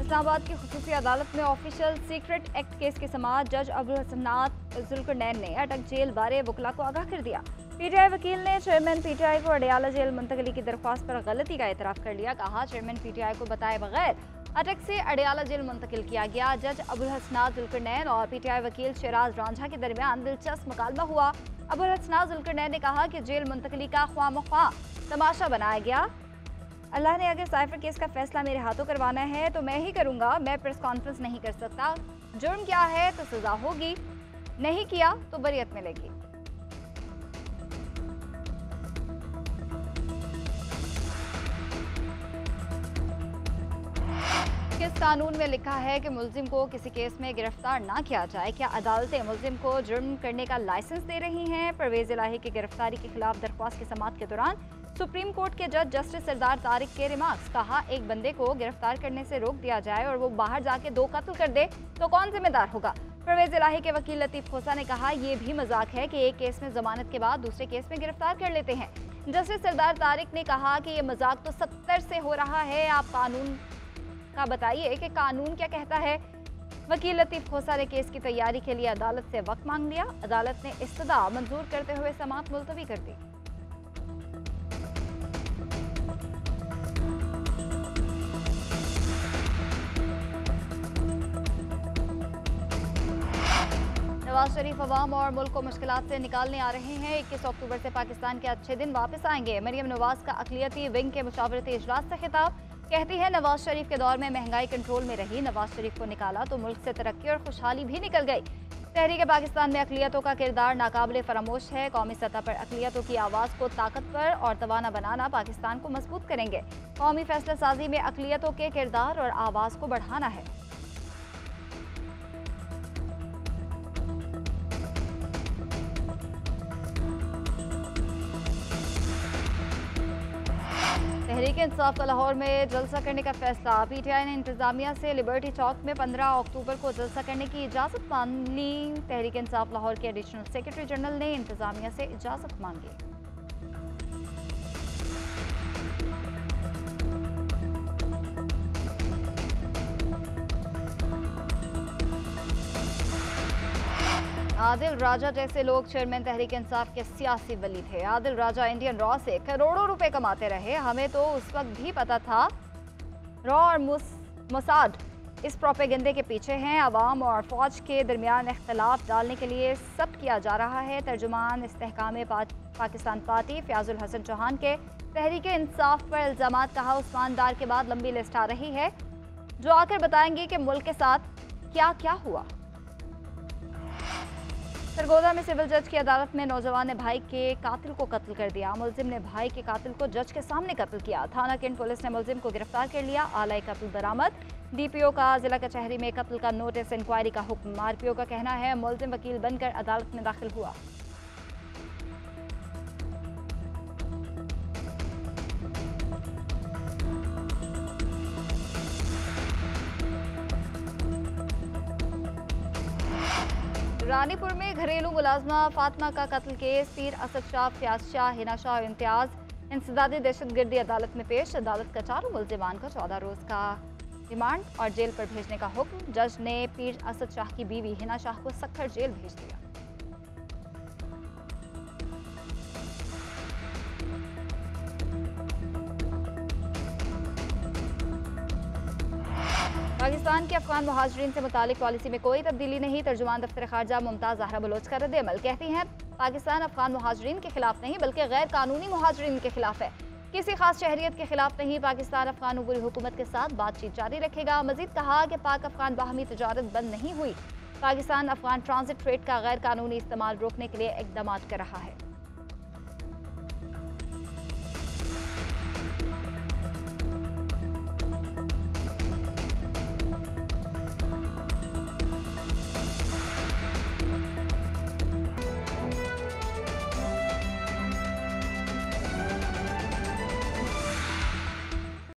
इस्लामाबाद की खुसूसी अदालत में ऑफिशियल सीक्रेट एक्ट केस की समाअत जज अबुल हसनात जुल्करनैन ने अटक जेल बारे वकला को आगाह कर दिया। पीटीआई वकील ने चेयरमैन पीटीआई को अडयाला जेल मुंतकली की दरख्वास्त पर गलती का एतराफ़ कर लिया। कहा, चेयरमैन पीटीआई को बताए बगैर अटक से अडयाला जेल मुंतकिल किया गया। जज अबुल हसनात जुल्करनैन और पीटीआई वकील शराज रांझा के दरमियान दिलचस्प मुकालमा हुआ। अबुल हसनात जुल्करनैन ने कहा कि जेल मुंतकली का ख्वामख्वाह तमाशा बनाया गया। अल्लाह ने अगर साइफर केस का फैसला मेरे हाथों करवाना है तो मैं ही करूंगा। मैं प्रेस कॉन्फ्रेंस नहीं कर सकता। जुर्म क्या है तो सजा होगी, नहीं किया तो बरियत मिलेगी। किस कानून में लिखा है कि मुल्जिम को किसी केस में गिरफ्तार ना किया जाए? क्या अदालतें मुल्जिम को जुर्म करने का लाइसेंस दे रही हैं? परवेज इलाही की गिरफ्तारी के खिलाफ दरख्वास्त की समाअत के दौरान सुप्रीम कोर्ट के जज जस्टिस सरदार तारिक के रिमार्क्स। कहा, एक बंदे को गिरफ्तार करने से रोक दिया जाए और वो बाहर जाके 2 कत्ल कर दे तो कौन जिम्मेदार होगा? परवेज इलाही के वकील लतीफ खोसा ने कहा, यह भी मजाक है कि एक केस में जमानत के बाद दूसरे केस में गिरफ्तार कर लेते हैं। जस्टिस सरदार तारिक ने कहा कि ये मजाक तो 70 से हो रहा है, आप कानून का बताइए कि कानून क्या कहता है। वकील लतीफ खोसा ने केस की तैयारी के लिए अदालत से वक्त मांग लिया। अदालत ने इस्तदा मंजूर करते हुए समाअत मुलतवी कर दी। नवाज शरीफ अवाम और मुल्क को मुश्किलात से निकालने आ रहे हैं। 21 अक्टूबर से पाकिस्तान के अच्छे दिन वापस आएंगे। मरियम नवाज का अक़लियती विंग के मुशावरती इजलास से खिताब। कहती है, नवाज शरीफ के दौर में महंगाई कंट्रोल में रही, नवाज शरीफ को निकाला तो मुल्क से तरक्की और खुशहाली भी निकल गई। तहरीक पाकिस्तान में अक़लियतों का किरदार नाकाबिले फरामोश है। कौमी सतह पर अक़लियतों की आवाज़ को ताकतवर और तवाना बनाना पाकिस्तान को मजबूत करेंगे। कौमी फैसला साजी में अक़लियतों के किरदार और आवाज़ को बढ़ाना है। तहरीक इंसाफ का लाहौर में जलसा करने का फैसला। पीटीआई ने इंतजामिया से लिबर्टी चौक में 15 अक्टूबर को जलसा करने की इजाज़त मांग ली। तहरीक इंसाफ लाहौर के एडिशनल सेक्रेटरी जनरल ने इंतजामिया से इजाज़त मांगी। आदिल राजा जैसे लोग चेयरमैन तहरीक इंसाफ के सियासी वली थे। आदिल राजा इंडियन रॉ से करोड़ों रुपए कमाते रहे। हमें तो उस वक्त भी पता था रॉ और मोसाद इस प्रोपेगेंडे के पीछे हैं। अवाम और फौज के दरमियान इख्तलाफ डालने के लिए सब किया जा रहा है। तर्जुमान इस्तेहकाम पाकिस्तान पार्टी फयाजुल हसन चौहान के तहरीक इंसाफ पर इल्जामात। कहा, उस्मान डार के बाद लंबी लिस्ट आ रही है जो आकर बताएंगे कि मुल्क के साथ क्या क्या हुआ। सरगोदा में सिविल जज की अदालत में नौजवान ने भाई के कातिल को कत्ल कर दिया। मुलजिम ने भाई के कातिल को जज के सामने कत्ल किया। थाना किंड पुलिस ने मुलजिम को गिरफ्तार कर लिया। आला कत्ल बरामद। डीपीओ का जिला कचहरी में कत्ल का नोटिस इंक्वायरी का हुक्म। आरपीओ का कहना है, मुलजिम वकील बनकर अदालत में दाखिल हुआ। रानीपुर में घरेलू मुलाजमा फातिमा का कत्ल केस। पीर असद शाह, फयाज शाह, हिना शाह और इम्तियाज इंसदादी दहशतगर्दी अदालत में पेश। अदालत का चारों मुलजिमान का 14 रोज का रिमांड और जेल पर भेजने का हुक्म। जज ने पीर असद शाह की बीवी हिना शाह को सक्खर जेल भेज दिया। पाकिस्तान के अफगान मुहाजिरीन से मुतालिक पॉलिसी में कोई तब्दीली नहीं। तर्जुमान दफ्तर खारजा मुमताज़ ज़हरा बलोच का रद्द-ए-अमल। कहती हैं, पाकिस्तान अफगान मुहाजिरीन के खिलाफ नहीं बल्कि गैर कानूनी मुहाजिरीन के खिलाफ है। किसी खास शहरियत के खिलाफ नहीं। पाकिस्तान अफगान उबूरी हुकूमत के साथ बातचीत जारी रखेगा। मजीद कहा कि पाक अफगान बाहमी तजारत बंद नहीं हुई। पाकिस्तान अफगान ट्रांजिट ट्रेड का गैर कानूनी इस्तेमाल रोकने के लिए इकदाम कर रहा है।